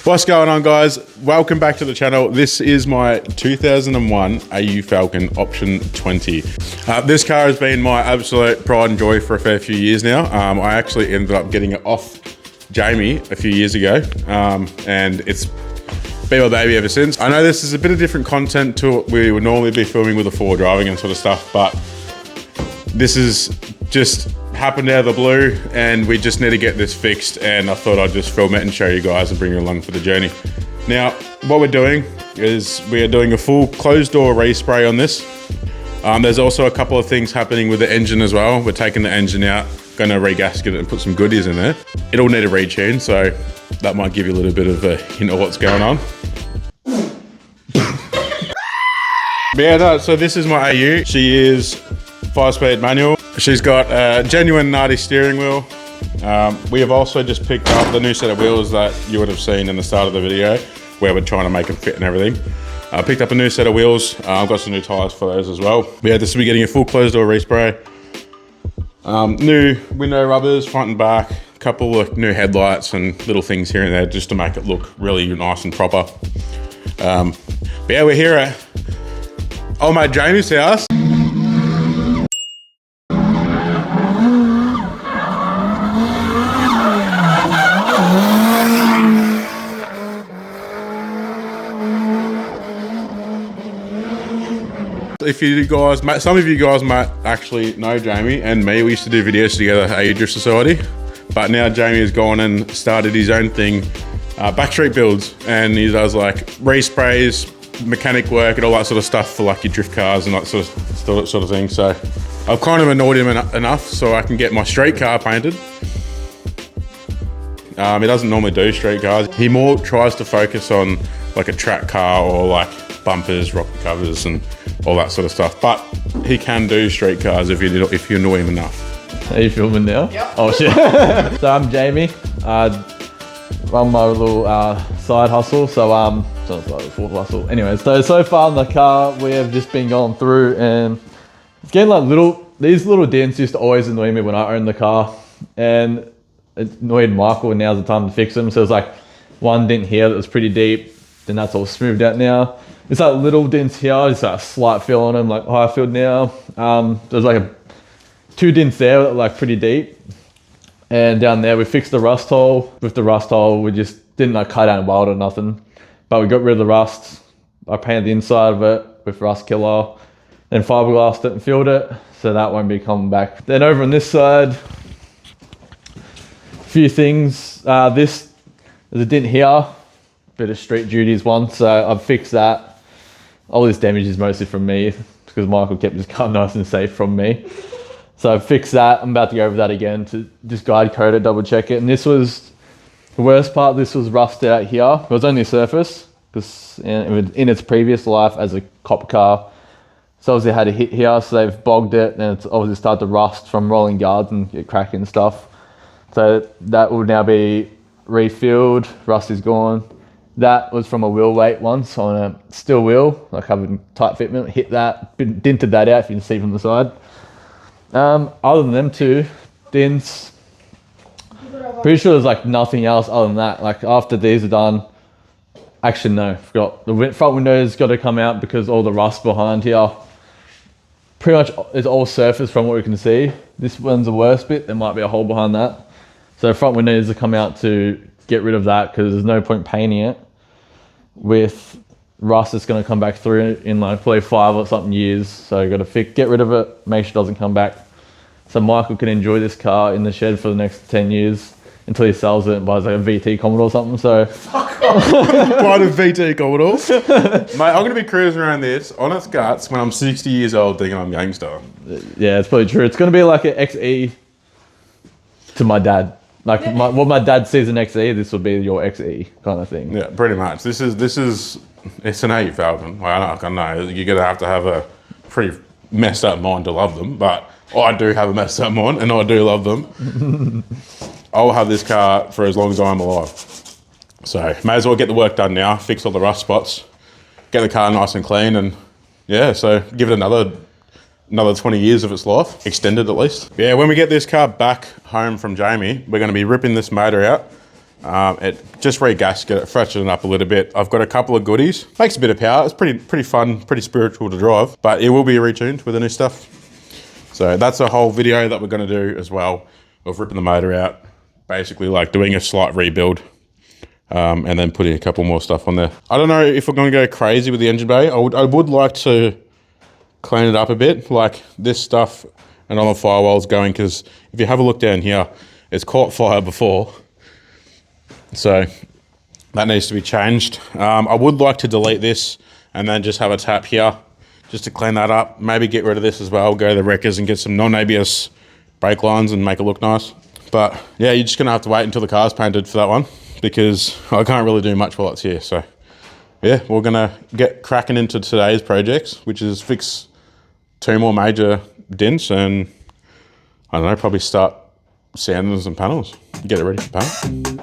What's going on, guys? Welcome back to the channel. This is my 2001 Au Falcon Option 20. This car has been my absolute pride and joy for a fair few years now. I actually ended up getting it off Jamie a few years ago, and it's been my baby ever since. I know this is a bit of different content to what we would normally be filming with the four driving and sort of stuff, but this is just happened out of the blue and we just need to get this fixed, and I thought I'd just film it and show you guys and bring you along for the journey. Now, what we're doing is we are doing a full closed door respray on this. There's also a couple of things happening with the engine as well. We're taking the engine out, gonna re-gasket it and put some goodies in there. It'll need a retune, so that might give you a little bit of a hint of what's going on. But yeah, no, so this is my AU. She is 5-speed manual. She's got a genuine Nardi steering wheel. We have also just picked up the new set of wheels that you would have seen in the start of the video, where we're trying to make them fit and everything. I picked up a new set of wheels. I've got some new tires for those as well. But yeah, this will be getting a full closed door respray. New window rubbers, front and back, a couple of new headlights and little things here and there just to make it look really nice and proper. But yeah, we're here at old mate Jamie's house. If you guys, some of you guys might actually know Jamie and me. We used to do videos together at AU Drift Society, but now Jamie has gone and started his own thing, BKSTREETBUILDS, Builds, and he does like resprays, mechanic work and all that sort of stuff for like your drift cars and that sort of thing. So I've kind of annoyed him enough so I can get my street car painted. He doesn't normally do street cars. He more tries to focus on like a track car or like bumpers, rocker covers and all that sort of stuff. But he can do street cars if you annoy him enough. Are you filming now? Yep. Oh shit. So I'm Jamie. Run my little side hustle. So fourth hustle. Anyway, so far in the car we have just been going through, and it's getting like these little dents used to always annoy me when I owned the car, and it annoyed Michael, and now's the time to fix them. So it's like one dent here that was pretty deep, then that's all smoothed out now. It's like little dents here, just like a slight fill on them, like high filled now. There's like two dents there that are like pretty deep. And down there we fixed the rust hole. With the rust hole, we just didn't like cut out and weld or nothing, but we got rid of the rust. I painted the inside of it with rust killer, then fiberglassed it and filled it, so that won't be coming back. Then over on this side, a few things. There's a dent here, bit of street duties one, so I've fixed that. All this damage is mostly from me because Michael kept his car nice and safe from me. So I've fixed that. I'm about to go over that again to just guide code it, double check it. And this was the worst part. This was rusted out here. It was only surface because in its previous life as a cop car, so obviously it had a hit here, so they've bogged it, and it's obviously started to rust from rolling guards and get cracking and stuff. So that will now be refilled. Rust is gone. That was from a wheel weight once on a steel wheel, like having tight fitment, hit that, dented that out if you can see from the side. Other than them two dents, pretty sure there's like nothing else other than that. Like after these are done, actually no, forgot. The front window's got to come out because all the rust behind here pretty much is all surface from what we can see. This one's the worst bit, there might be a hole behind that. So the front window needs to come out to get rid of that because there's no point painting it with rust that's going to come back through in like probably 5 or something years. So got to get rid of it, make sure it doesn't come back, so Michael can enjoy this car in the shed for the next 10 years until he sells it and buys like a VT Commodore or something. So fuck off. Buy a VT Commodore. Mate, I'm going to be cruising around this on its guts when I'm 60 years old thinking I'm gangster. Yeah, it's probably true. It's going to be like an XE to my dad. Like what my dad sees an XE, this would be your XE kind of thing. Yeah, pretty much. It's an Au Falcon. Well, I know you're gonna have to have a pretty messed up mind to love them, but I do have a messed up mind and I do love them. I'll have this car for as long as I'm alive. So may as well get the work done now, fix all the rust spots, get the car nice and clean, and yeah, so give it another 20 years of its life, extended at least. Yeah, when we get this car back home from Jamie, we're gonna be ripping this motor out, It just re-gasket it, freshen it up a little bit. I've got a couple of goodies. Makes a bit of power. It's pretty fun, pretty spiritual to drive, but it will be retuned with the new stuff. So that's a whole video that we're going to do as well of ripping the motor out, basically like doing a slight rebuild, and then putting a couple more stuff on there. I don't know if we're going to go crazy with the engine bay. I would like to clean it up a bit, like this stuff and all the firewalls going, because if you have a look down here, it's caught fire before. So that needs to be changed. I would like to delete this and then just have a tap here just to clean that up. Maybe get rid of this as well, go to the wreckers and get some non-ABS brake lines and make it look nice. But yeah, you're just gonna have to wait until the car's painted for that one, because I can't really do much while it's here. So yeah, we're gonna get cracking into today's projects, which is fix 2 more major dents and I don't know, probably start sanding some panels, get it ready for paint.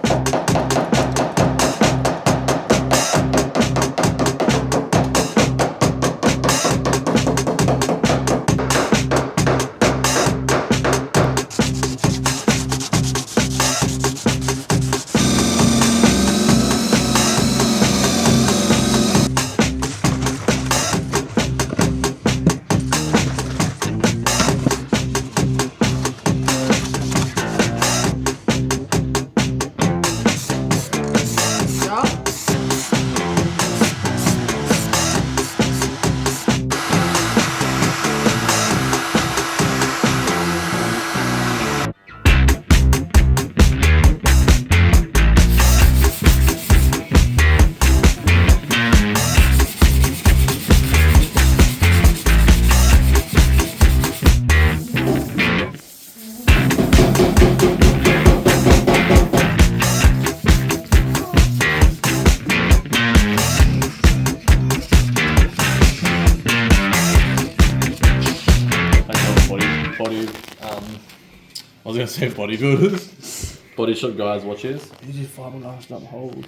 I was gonna say bodybuilders. Body shop guys, watches. You just fiberglassed up holes.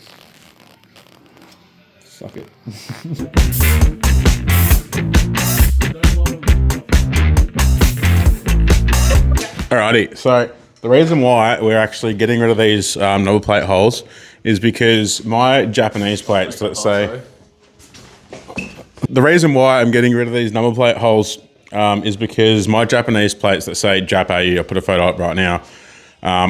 Suck it. Alrighty, so the reason why we're actually getting rid of these number plate holes is because my Japanese plates, let's say, the reason why I'm getting rid of these number plate holes is because my Japanese plates that say Jap AU, I'll put a photo up right now,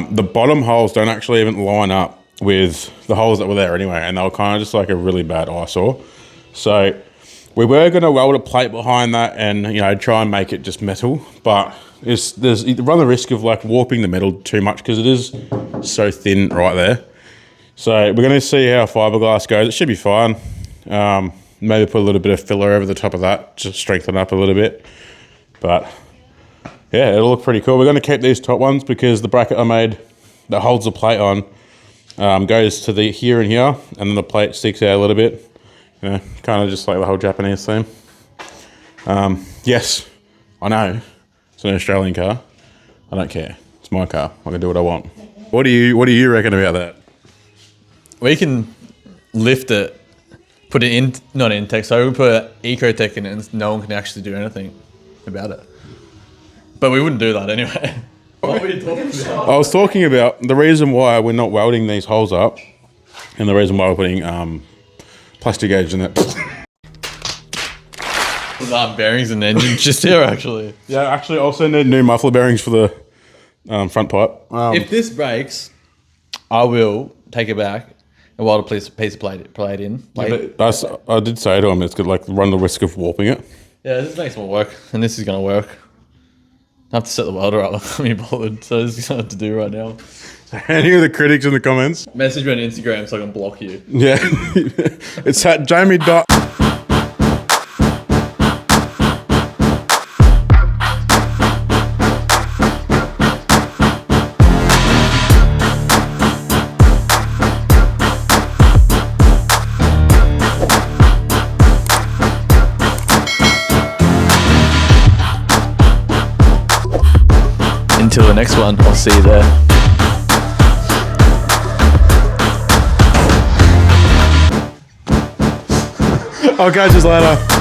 the bottom holes don't actually even line up with the holes that were there anyway, and they were kind of just like a really bad eyesore. So we were going to weld a plate behind that and, you know, try and make it just metal, but you run the risk of like warping the metal too much because it is so thin right there. So we're going to see how fiberglass goes. It should be fine. Maybe put a little bit of filler over the top of that, just strengthen up a little bit. But yeah, it'll look pretty cool. We're going to keep these top ones because the bracket I made that holds the plate on goes to the here and here, and then the plate sticks out a little bit. You know, kind of just like the whole Japanese theme. Yes, I know it's an Australian car. I don't care. It's my car. I can do what I want. What do you reckon about that? We can lift it, put it in, not Intech, so we put Ecotech in it and no one can actually do anything about it. But we wouldn't do that anyway. What were you talking about? I was talking about the reason why we're not welding these holes up and the reason why we're putting plastic gauge in it. Bearings and engine just here actually. Yeah, actually also need new muffler bearings for the front pipe. If this breaks, I will take it back and weld a piece of plate in. Yeah, I did say to him it's could like run the risk of warping it. Yeah, this makes more work, and this is going to work. I have to set the welder up. I can't be bothered, so this is what I have to do right now. Any of the critics in the comments? Message me on Instagram so I can block you. Yeah. It's at Jamie. Until the next one, I'll see you there. I'll catch you later.